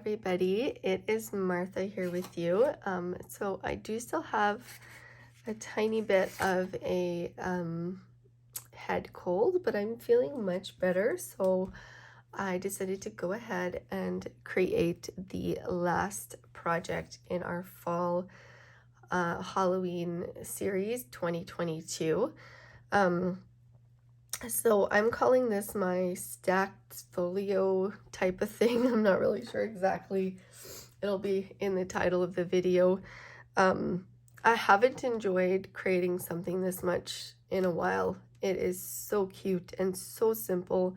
everybody, it is Martha here with you. So I do still have a tiny bit of a head cold, but I'm feeling much better. So I decided to go ahead and create the last project in our fall Halloween series 2022. So I'm calling this my stacked folio type of thing. I'm not really sure exactly. It'll be in the title of the video. I haven't enjoyed creating something this much in a while. It is so cute and so simple,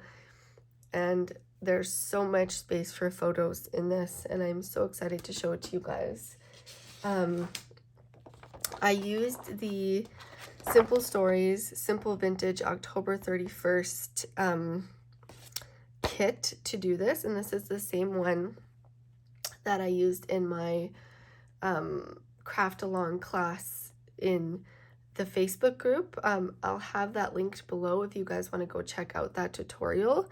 and there's so much space for photos in this, and I'm so excited to show it to you guys. I used the Simple Stories Simple Vintage October 31st kit to do this, and this is the same one that I used in my craft along class in the Facebook group. I'll have that linked below if you guys want to go check out that tutorial.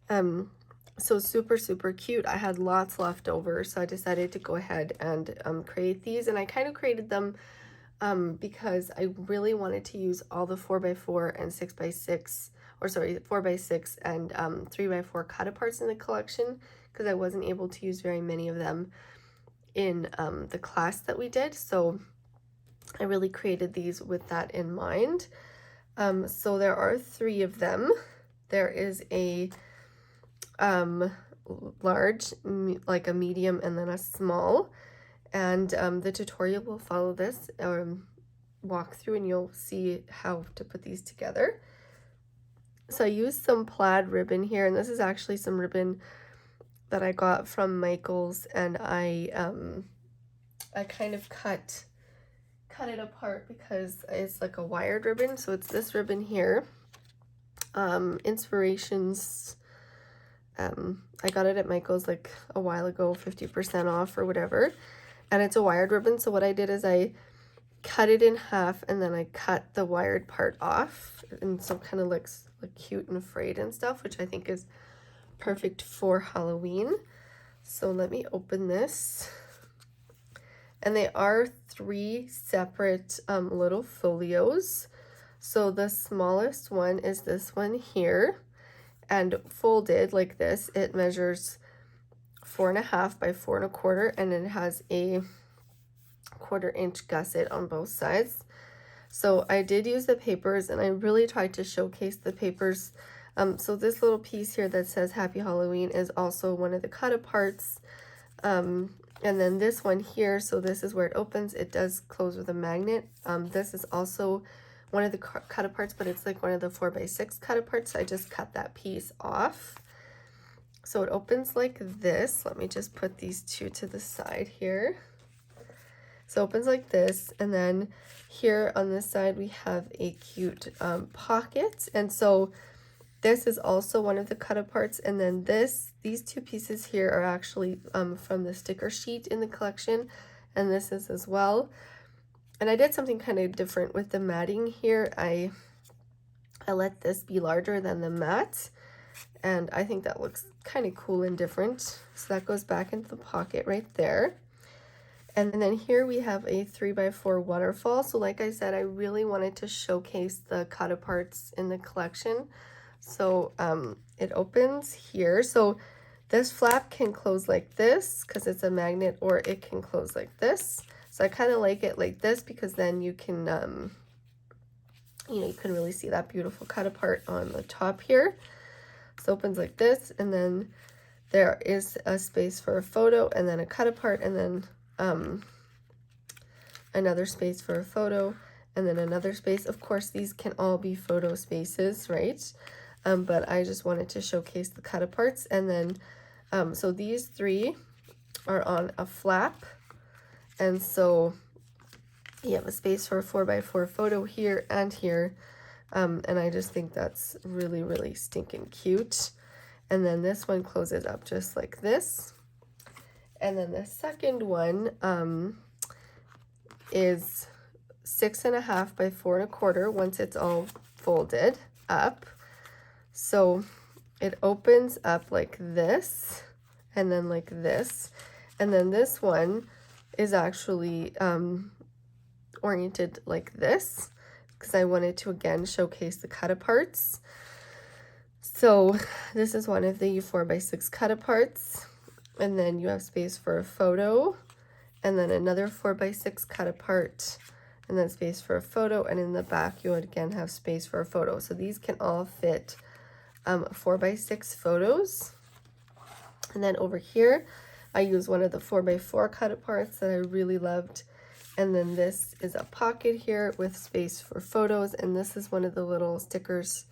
So super cute. I had lots left over, so I decided to go ahead and create these, and I kind of created them because I really wanted to use all the 4x4 and 6x6, or sorry, 4x6 and 3x4 cut aparts in the collection, because I wasn't able to use very many of them in the class that we did. So I really created these with that in mind. So there are 3 of them. There is a large, like a medium, and then a small. And the tutorial will follow this walkthrough, and you'll see how to put these together. So I used some plaid ribbon here, and this is actually some ribbon that I got from Michael's, and I kind of cut it apart because it's like a wired ribbon. So it's this ribbon here. Inspirations. I got it at Michael's like a while ago, 50% off or whatever. And it's a wired ribbon, so what I did is I cut it in half, and then I cut the wired part off, and so it kind of looks like cute and frayed and stuff, which I think is perfect for Halloween. So let me open this. And they are 3 separate little folios. So the smallest one is this one here, and folded like this, it measures 4.5 by 4 1/4, and it has a 1/4 inch gusset on both sides. So I did use the papers, and I really tried to showcase the papers. So this little piece here that says Happy Halloween is also one of the cut aparts. And then this one here, so this is where it opens. It does close with a magnet. This is also one of the cut aparts, but it's like one of the 4x6 cut aparts. So I just cut that piece off. So it opens like this. Let me just put these 2 to the side here. So it opens like this, and then here on this side we have a cute pocket. And so this is also one of the cut aparts, and then these 2 pieces here are actually from the sticker sheet in the collection, and this is as well. And I did something kind of different with the matting here. I let this be larger than the mat, and I think that looks kind of cool and different. So that goes back into the pocket right there. And then here we have a 3x4 waterfall. So like I said, I really wanted to showcase the cut aparts in the collection. So it opens here. So this flap can close like this because it's a magnet, or it can close like this. So I kind of like it like this because then you can, you can really see that beautiful cut apart on the top here. So it opens like this, and then there is a space for a photo, and then a cut apart, and then another space for a photo, and then another space. Of course, these can all be photo spaces, right? But I just wanted to showcase the cut aparts. And then so these 3 are on a flap, and so you have a space for a 4x4 photo here and here. And I just think that's really stinking cute. And then this one closes up just like this. And then the second one is 6.5 by 4 1/4 once it's all folded up. So it opens up like this, and then like this. And then this one is actually oriented like this because I wanted to again showcase the cut aparts. So this is one of the 4x6 cut aparts, and then you have space for a photo, and then another 4x6 cut apart, and then space for a photo, and in the back you would again have space for a photo. So these can all fit 4x6 photos. And then over here I use one of the 4x4 cut aparts that I really loved. And then this is a pocket here with space for photos, and this is one of the little stickers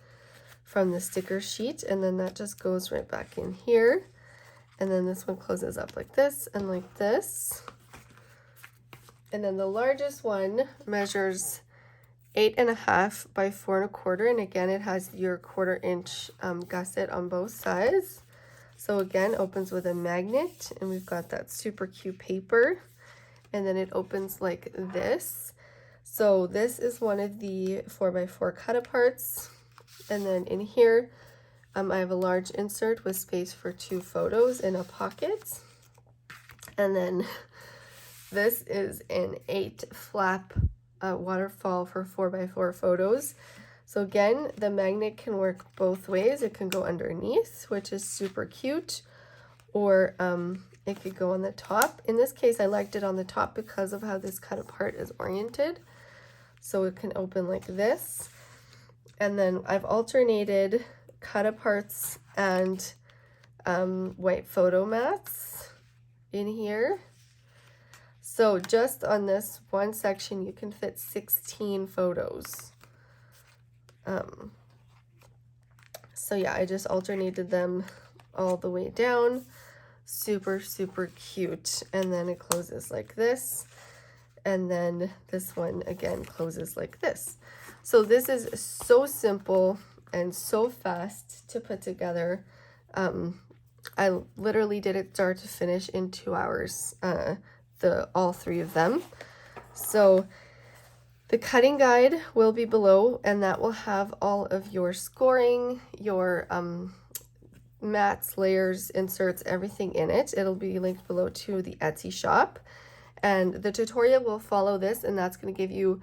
from the sticker sheet, and then that just goes right back in here. And then this one closes up like this and like this. And then the largest one measures 8.5 by 4.25, and again it has your 1/4 inch gusset on both sides. So again, opens with a magnet, and we've got that super cute paper, and then it opens like this. So this is one of the 4x4 cut aparts. And then in here, I have a large insert with space for 2 photos in a pocket. And then this is an 8 flap waterfall for 4x4 photos. So again, the magnet can work both ways. It can go underneath, which is super cute, or it could go on the top. In this case, I liked it on the top because of how this cut apart is oriented. So it can open like this. And then I've alternated cut aparts and white photo mats in here. So just on this one section, you can fit 16 photos. So yeah, I just alternated them all the way down. Super, super cute. And then it closes like this. And then this one again closes like this. So this is so simple and so fast to put together. I literally did it start to finish in 2 hours, all 3 of them. So the cutting guide will be below, and that will have all of your scoring, your mats, layers, inserts, everything in it. It'll be linked below to the Etsy shop. And the tutorial will follow this, and that's going to give you,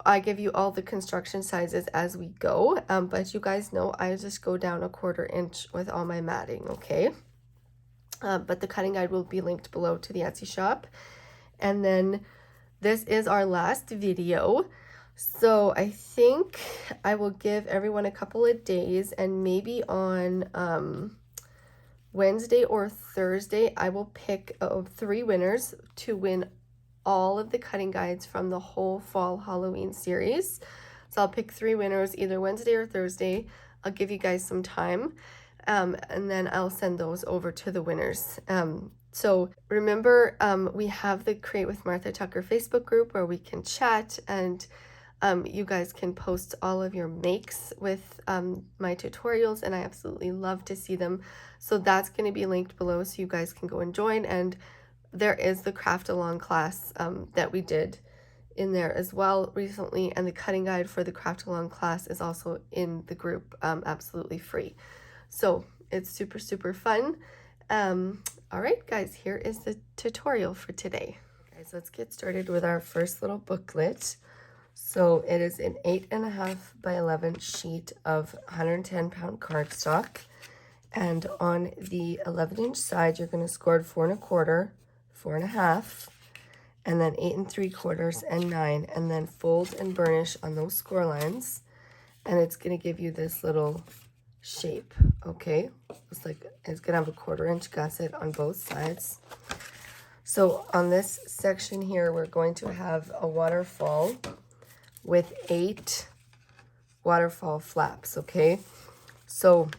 I give you all the construction sizes as we go. But you guys know I just go down a 1/4 inch with all my matting, okay? But the cutting guide will be linked below to the Etsy shop. And then this is our last video. So I think I will give everyone a couple of days, and maybe on Wednesday or Thursday, I will pick 3 winners to win all of the cutting guides from the whole fall Halloween series. So I'll pick 3 winners either Wednesday or Thursday. I'll give you guys some time, and then I'll send those over to the winners. So remember, we have the Create with Martha Tucker Facebook group where we can chat, and you guys can post all of your makes with my tutorials, and I absolutely love to see them. So that's going to be linked below so you guys can go and join. And there is the craft along class that we did in there as well recently, and the cutting guide for the craft along class is also in the group, absolutely free. So it's super, super fun. All right, guys, here is the tutorial for today. Guys, let's get started with our first little booklet. So it is an 8.5 by 11 sheet of 110-pound cardstock. And on the 11-inch side, you're going to score 4.25, 4.5, and then 8 3/4 and 9, and then fold and burnish on those score lines. And it's going to give you this little shape, okay? It's like it's going to have a 1/4 inch gusset on both sides. So on this section here, we're going to have a waterfall with 8 waterfall flaps, okay? So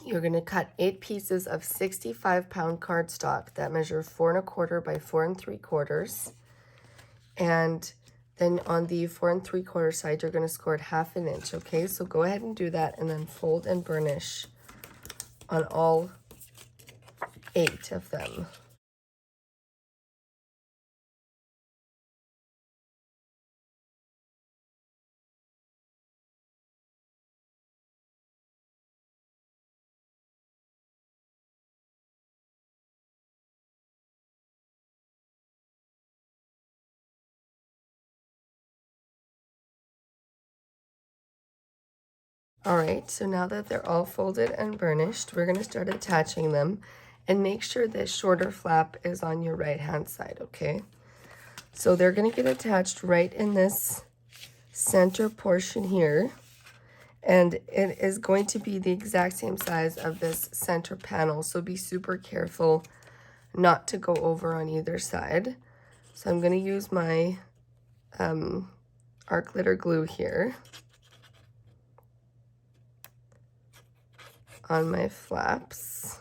you're going to cut 8 pieces of 65-pound cardstock that measure 4.25 by 4 3/4. And then on the 4 3/4 side, you're going to score it 1/2 inch, okay? So go ahead and do that, and then fold and burnish on all 8 of them. All right, so now that they're all folded and burnished, we're gonna start attaching them, and make sure this shorter flap is on your right-hand side, okay? So they're gonna get attached right in this center portion here, and it is going to be the exact same size of this center panel, so be super careful not to go over on either side. So I'm gonna use my art glitter glue here on my flaps,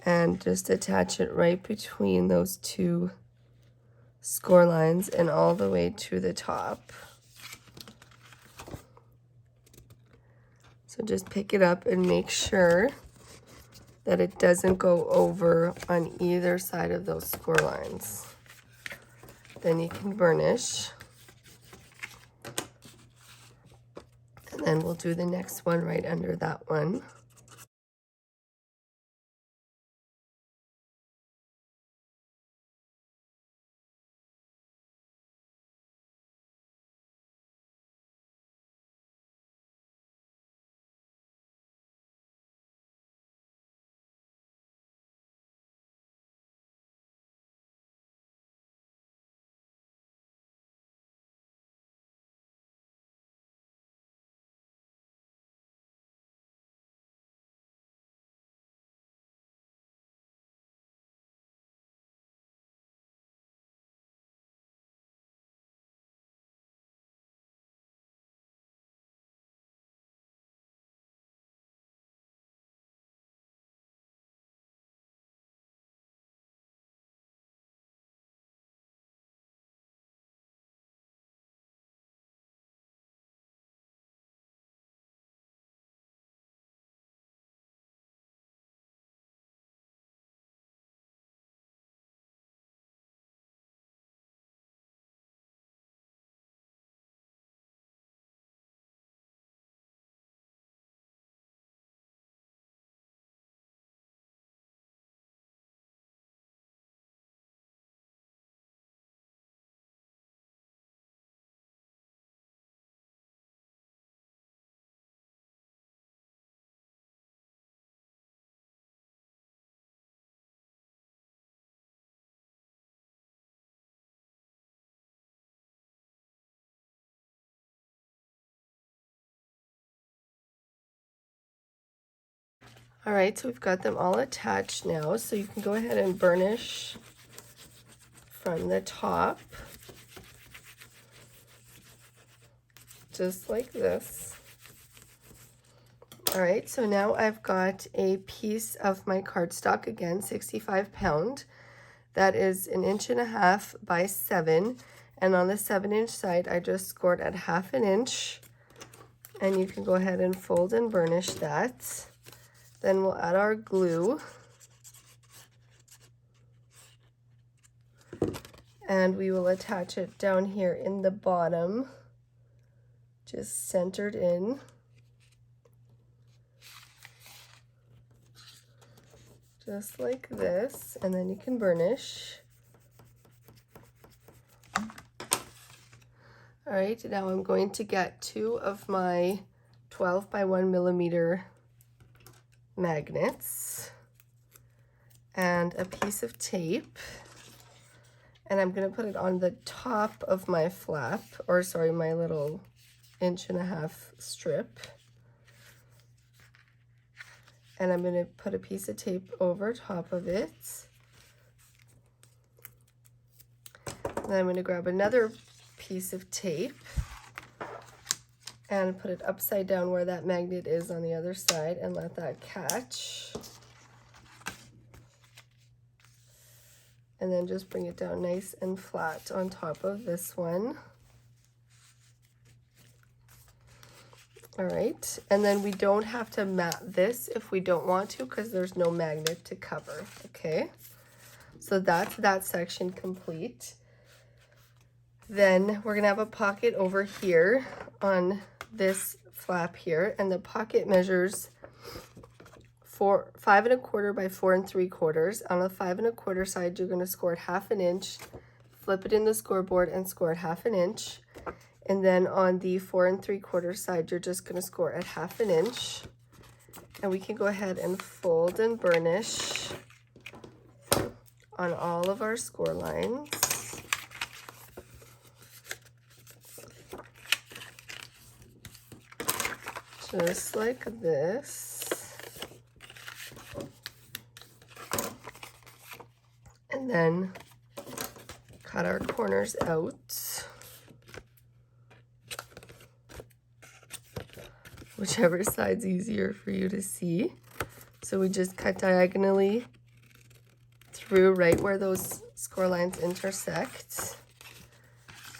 and just attach it right between those two score lines and all the way to the top. So just pick it up and make sure that it doesn't go over on either side of those score lines. Then you can burnish. And then we'll do the next one right under that one. All right, so we've got them all attached now, so you can go ahead and burnish from the top, just like this. All right, so now I've got a piece of my cardstock, again, 65 pound. That is 1.5 inches by 7. And on the 7-inch side, I just scored at 1/2 inch. And you can go ahead and fold and burnish that. Then we'll add our glue. And we will attach it down here in the bottom, just centered in. Just like this, and then you can burnish. All right, now I'm going to get 2 of my 12 by 1 millimeter magnets and a piece of tape, and I'm going to put it on the top of my flap, or sorry, my little 1.5 inch strip. And I'm going to put a piece of tape over top of it. And then I'm going to grab another piece of tape and put it upside down where that magnet is on the other side and let that catch. And then just bring it down nice and flat on top of this one. All right, and then we don't have to mat this if we don't want to, because there's no magnet to cover, okay? So that's that section complete. Then we're gonna have a pocket over here on this flap here, and the pocket measures 5 1/4 by 4 3/4. On the 5 1/4 side, you're gonna score it 1/2 inch, flip it in the scoreboard and score it 1/2 inch. And then on the 4 3/4 side, you're just going to score at 1/2 inch. And we can go ahead and fold and burnish on all of our score lines. Just like this. And then cut our corners out. Whichever side's easier for you to see. So we just cut diagonally through right where those score lines intersect.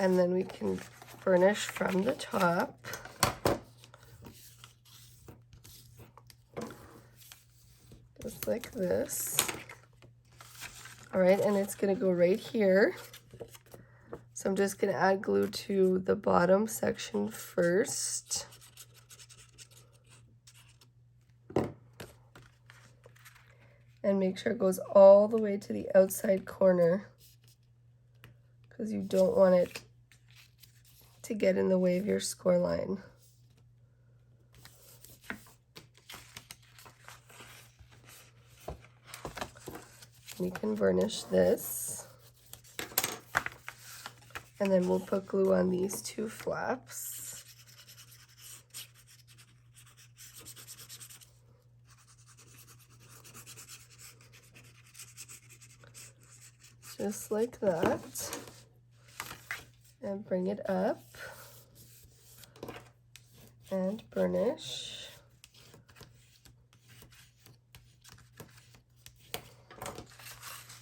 And then we can burnish from the top. Just like this. All right, and it's gonna go right here. So I'm just gonna add glue to the bottom section first. And make sure it goes all the way to the outside corner, because you don't want it to get in the way of your score line. We can burnish this, and then we'll put glue on these 2 flaps. Just like that, and bring it up and burnish.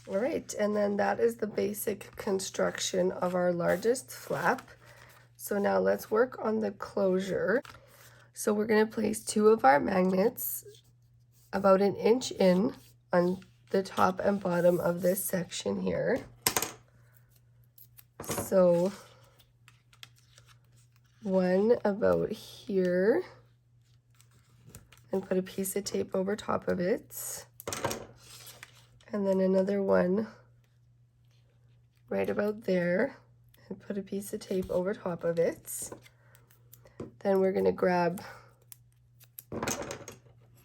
All right, and then that is the basic construction of our largest flap. So now let's work on the closure. So we're going to place 2 of our magnets about 1 inch in on the top and bottom of this section here. So one about here, and put a piece of tape over top of it. And then another one right about there, and put a piece of tape over top of it. Then we're going to grab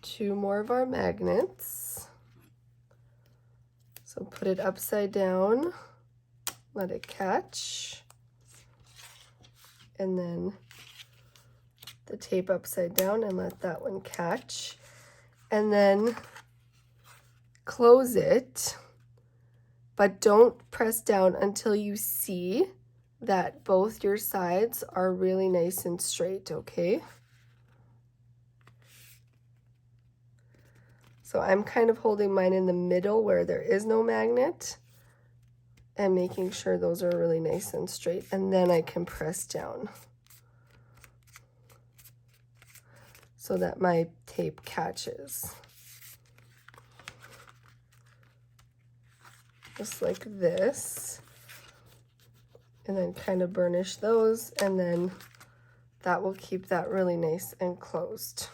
2 more of our magnets. So put it upside down, let it catch, and then the tape upside down and let that one catch. And then close it, but don't press down until you see that both your sides are really nice and straight, okay? So I'm kind of holding mine in the middle where there is no magnet and making sure those are really nice and straight, and then I can press down so that my tape catches. Just like this, and then kind of burnish those, and then that will keep that really nice and closed.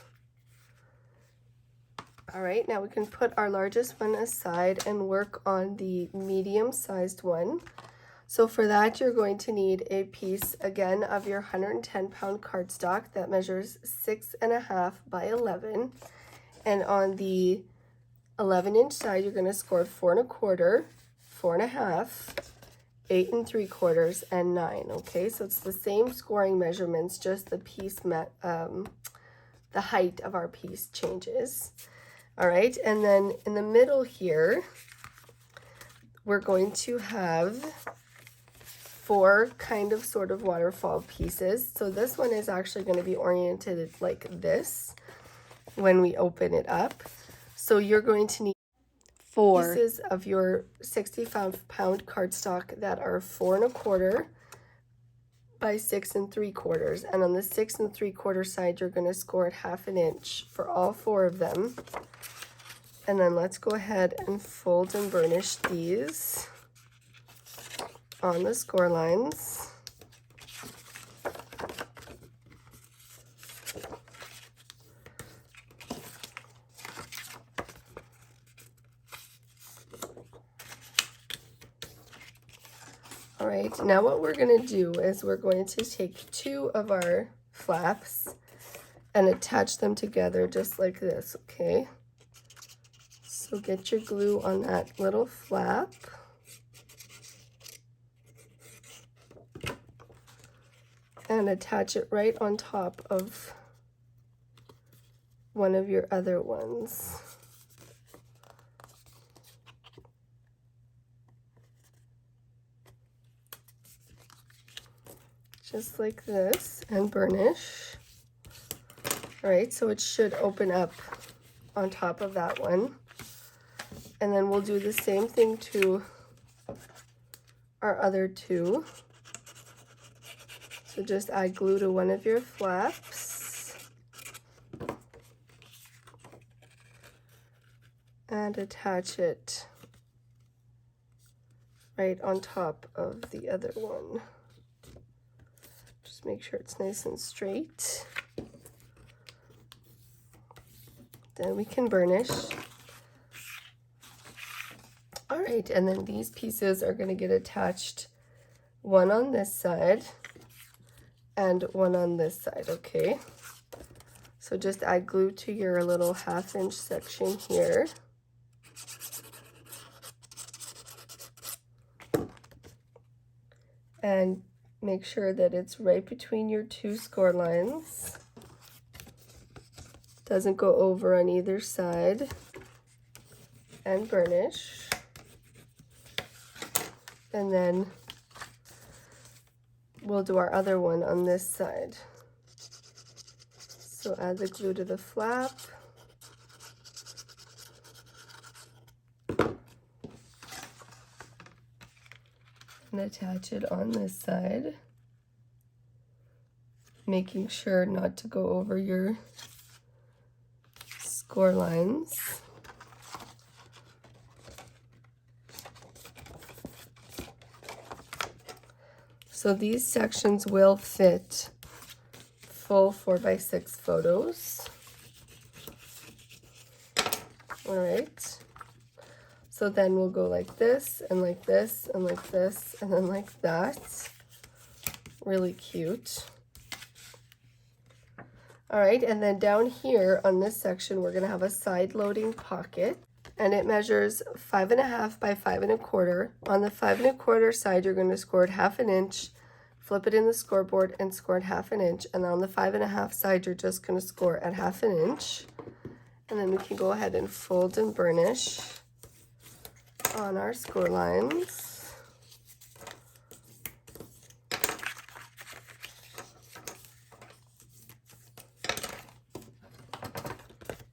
All right, now we can put our largest one aside and work on the medium-sized one. So for that, you're going to need a piece, again, of your 110-pound cardstock that measures 6.5 by 11. And on the 11-inch side, you're going to score 4 1/4, 4 1/2, 8 3/4, and 9. Okay, so it's the same scoring measurements, just the piece, the height of our piece changes. All right, and then in the middle here, we're going to have 4 kind of sort of waterfall pieces. So this one is actually going to be oriented like this when we open it up. So you're going to need 4 pieces of your 65-pound cardstock that are 4 1/4 by 6 3/4. And on the 6 3/4 side, you're going to score at 1/2 inch for all 4 of them. And then let's go ahead and fold and burnish these on the score lines. All right, now what we're gonna do is we're going to take 2 of our flaps and attach them together just like this, okay? So get your glue on that little flap. And attach it right on top of one of your other ones. Just like this, and burnish. All right, so it should open up on top of that one. And then we'll do the same thing to our other 2. So just add glue to one of your flaps. And attach it right on top of the other one. Just make sure it's nice and straight. Then we can burnish. All right, and then these pieces are going to get attached, one on this side and one on this side, okay? So just add glue to your little 1/2 inch section here. And make sure that it's right between your 2 score lines. Doesn't go over on either side. And burnish. And then we'll do our other one on this side. So add the glue to the flap. And attach it on this side. Making sure not to go over your score lines. So these sections will fit full 4x6 photos. All right. So then we'll go like this and like this and like this and then like that. Really cute. All right, and then down here on this section, we're gonna have a side loading pocket. And it measures 5.5 by 5 1/4. On the 5 1/4 side, you're going to score it 1/2 inch, flip it in the scoreboard and score it 1/2 inch. And on the 5.5 side, you're just going to score at 1/2 inch. And then we can go ahead and fold and burnish on our score lines.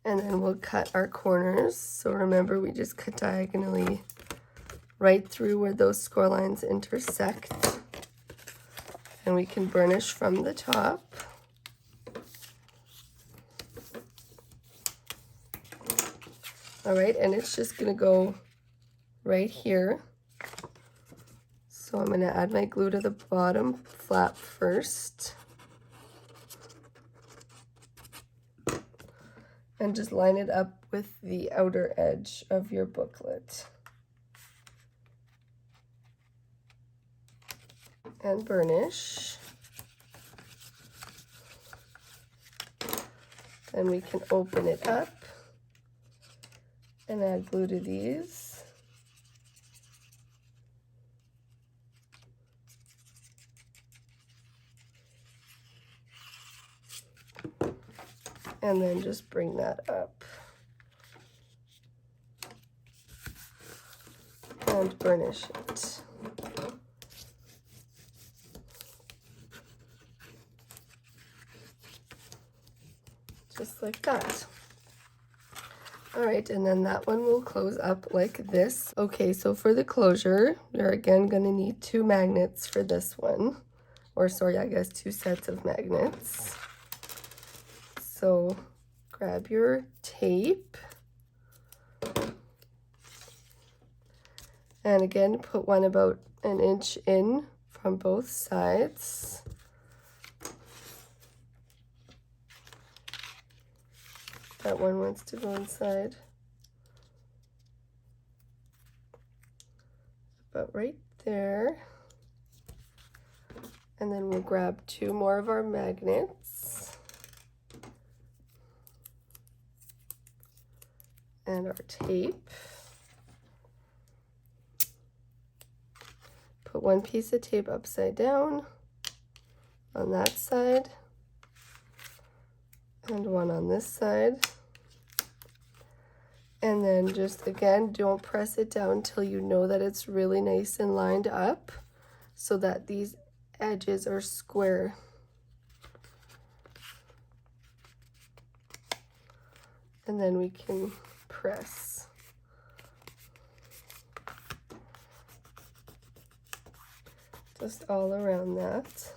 And then we'll cut our corners. So remember, we just cut diagonally right through where those score lines intersect. And we can burnish from the top. All right, and it's just gonna go right here. So I'm gonna add my glue to the bottom flap first. And just line it up with the outer edge of your booklet. And burnish. Then we can open it up and add glue to these. And then just bring that up and burnish it. Just like that. All right, and then that one will close up like this. Okay, so for the closure, you're again gonna need 2 magnets for this one. Or sorry, I guess 2 sets of magnets. So grab your tape. And again, put one about 1 inch in from both sides. That one wants to go inside. About right there. And then we'll grab 2 more of our magnets and our tape. Put 1 piece of tape upside down on that side and 1 on this side. And then just again, don't press it down until you know that it's really nice and lined up so that these edges are square. And then we can press. Just all around that.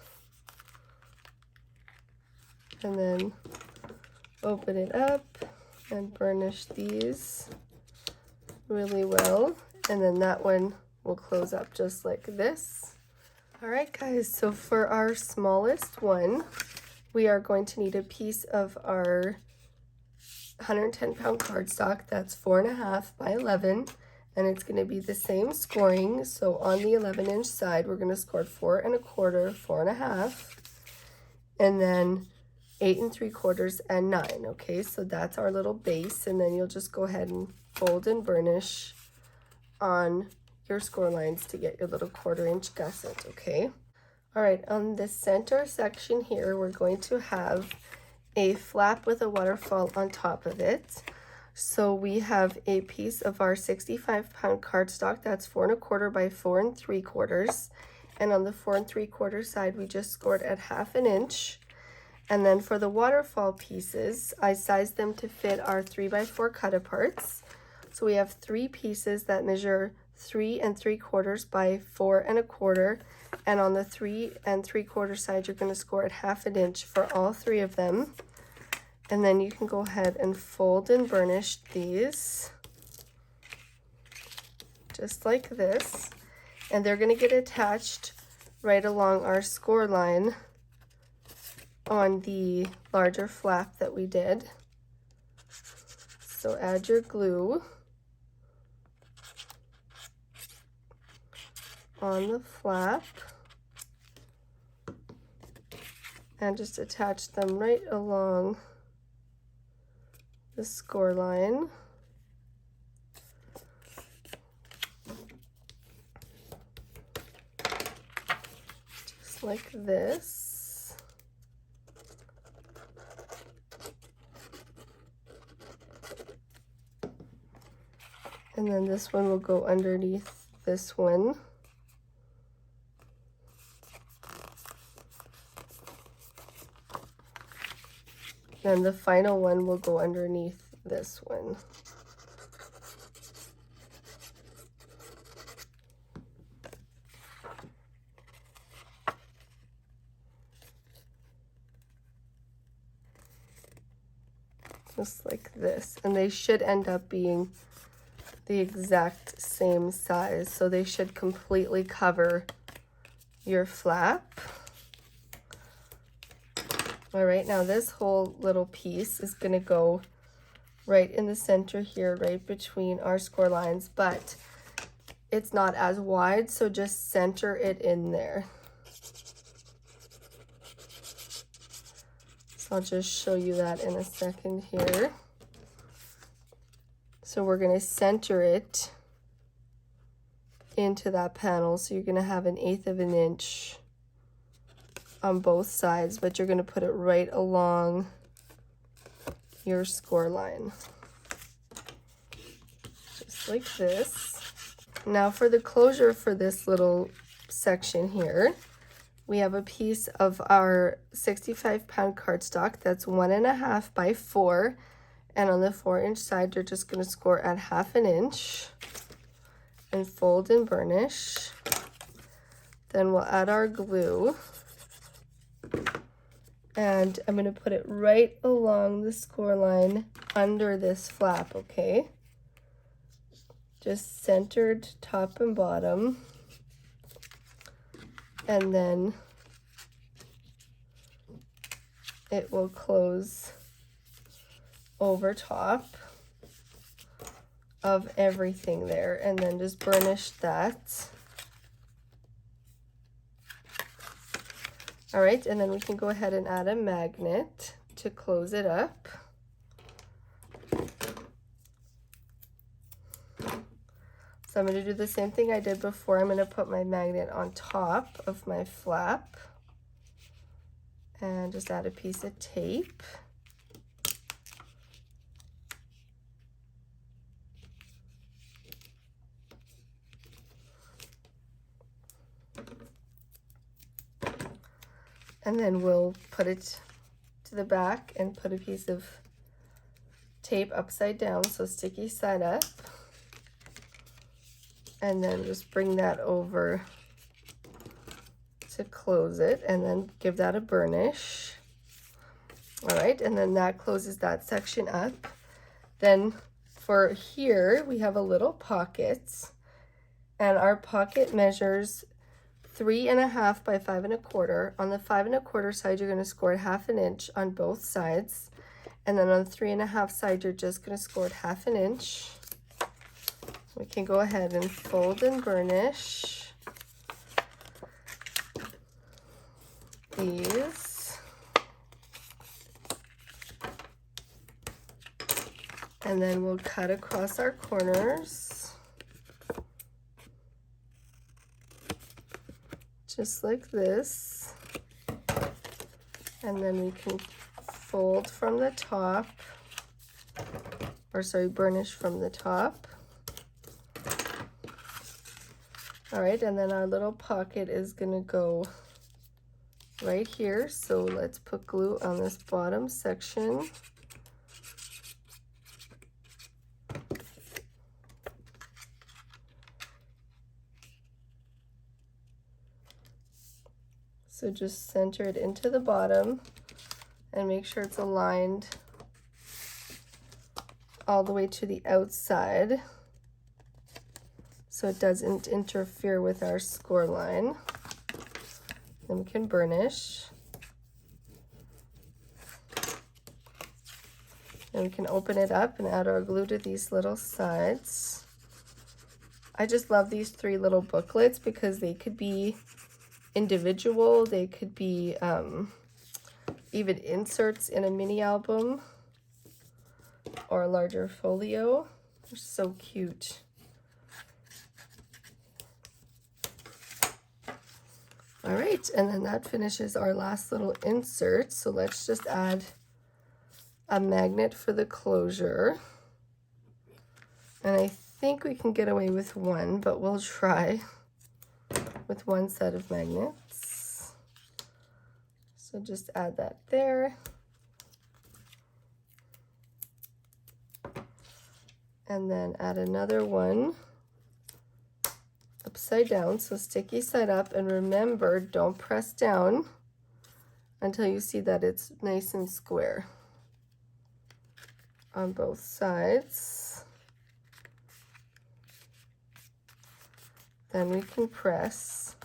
And then open it up and burnish these really well. And then that one will close up just like this. All right, guys, so for our smallest one, we are going to need a piece of our 110-pound cardstock that's 4.5 by 11, and it's going to be the same scoring. So on the 11-inch side, we're going to score 4 1/4, 4.5, and then 8 3/4 and 9. Okay, so that's our little base, and then you'll just go ahead and fold and burnish on your score lines to get your little 1/4-inch gusset. Okay, all right, on the center section here, we're going to have a flap with a waterfall on top of it. So we have a piece of our 65-pound cardstock that's 4 1/4 by 4 3/4, and on the 4 3/4 side, we just scored at 1/2 inch. And then for the waterfall pieces, I sized them to fit our 3 by 4 cut aparts. So we have 3 pieces that measure 3 3/4 by 4 1/4, and on the 3 3/4 side, you're going to score at 1/2 inch for all 3 of them. And then you can go ahead and fold and burnish these just like this, and they're going to get attached right along our score line on the larger flap that we did. So add your glue on the flap and just attach them right along the score line. Just like this. And then this one will go underneath this one. Then the final one will go underneath this one. Just like this. And they should end up being the exact same size. So they should completely cover your flap. All right, now this whole little piece is going to go right in the center here, right between our score lines, but it's not as wide, so just center it in there. So I'll just show you that in a second here. So we're going to center it into that panel, so you're going to have 1/8 of an inch on both sides, but you're going to put it right along your score line, just like this. Now for the closure for this little section here, we have a piece of our 65-pound cardstock that's 1 1/2 by 4, and on the 4-inch side, you're just going to score at 1/2 inch and fold and burnish. Then we'll add our glue. And I'm going to put it right along the score line under this flap, okay? Just centered top and bottom. And then it will close over top of everything there. And then just burnish that. All right, and then we can go ahead and add a magnet to close it up. So I'm going to do the same thing I did before. I'm going to put my magnet on top of my flap and just add a piece of tape. And then we'll put it to the back and put a piece of tape upside down, so sticky side up. And then just bring that over to close it and then give that a burnish. All right, and then that closes that section up. Then for here, we have a little pocket, and our pocket measures 3.5 by 5 1/4. On the 5 1/4 side, you're going to score 1/2 inch on both sides. And then on the 3.5 side, you're just going to score 1/2 inch. We can go ahead and fold and burnish these. And then we'll cut across our corners, just like this. And then we can fold from the top, or sorry, burnish from the top. All right, and then our little pocket is gonna go right here. So let's put glue on this bottom section. So just center it into the bottom and make sure it's aligned all the way to the outside, so it doesn't interfere with our score line. Then we can burnish. Then we can open it up and add our glue to these little sides. I just love these 3 little booklets because they could be individual, they could be even inserts in a mini album or a larger folio. They're so cute. All right, and then that finishes our last little insert. So let's just add a magnet for the closure. And I think we can get away with 1, but we'll try with 1 set of magnets. So just add that there. And then add another one upside down, so sticky side up, and remember, don't press down until you see that it's nice and square on both sides. Then we can press.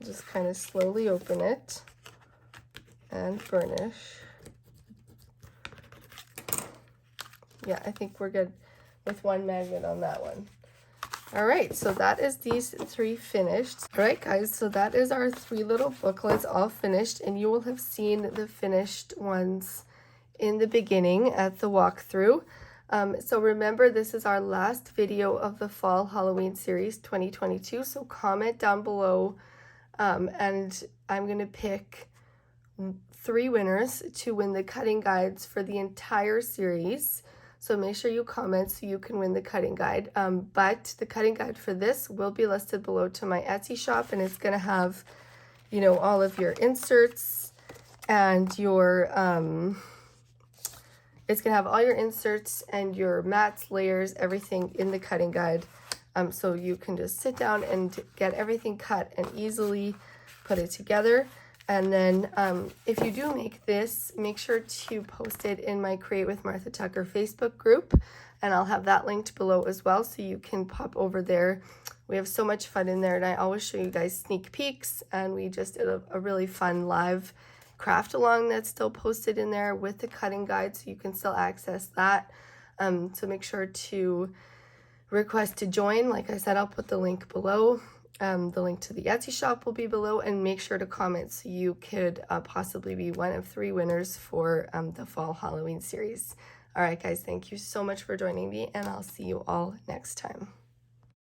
Just kind of slowly open it and burnish. Yeah, I think we're good with 1 magnet on that one. All right, so that is these 3 finished. All right, guys, so that is our 3 little booklets all finished, and you will have seen the finished ones in the beginning at the walkthrough. So remember, this is our last video of the Fall Halloween Series 2022, so comment down below, and I'm going to pick 3 winners to win the cutting guides for the entire series. So make sure you comment so you can win the cutting guide. But the cutting guide for this will be listed below to my Etsy shop, and it's going to have, you know, all of your inserts and your, it's going to have all your inserts and your mats, layers, everything in the cutting guide. So you can just sit down and get everything cut and easily put it together. And then if you do make this, make sure to post it in my Create with Martha Tucker Facebook group, and I'll have that linked below as well, so you can pop over there. We have so much fun in there, and I always show you guys sneak peeks, and we just did a really fun live craft along that's still posted in there with the cutting guide, so you can still access that. So make sure to request to join. Like I said, I'll put the link below. The link to the Etsy shop will be below, and make sure to comment so you could possibly be one of 3 winners for the fall Halloween series. All right, guys, thank you so much for joining me, and I'll see you all next time.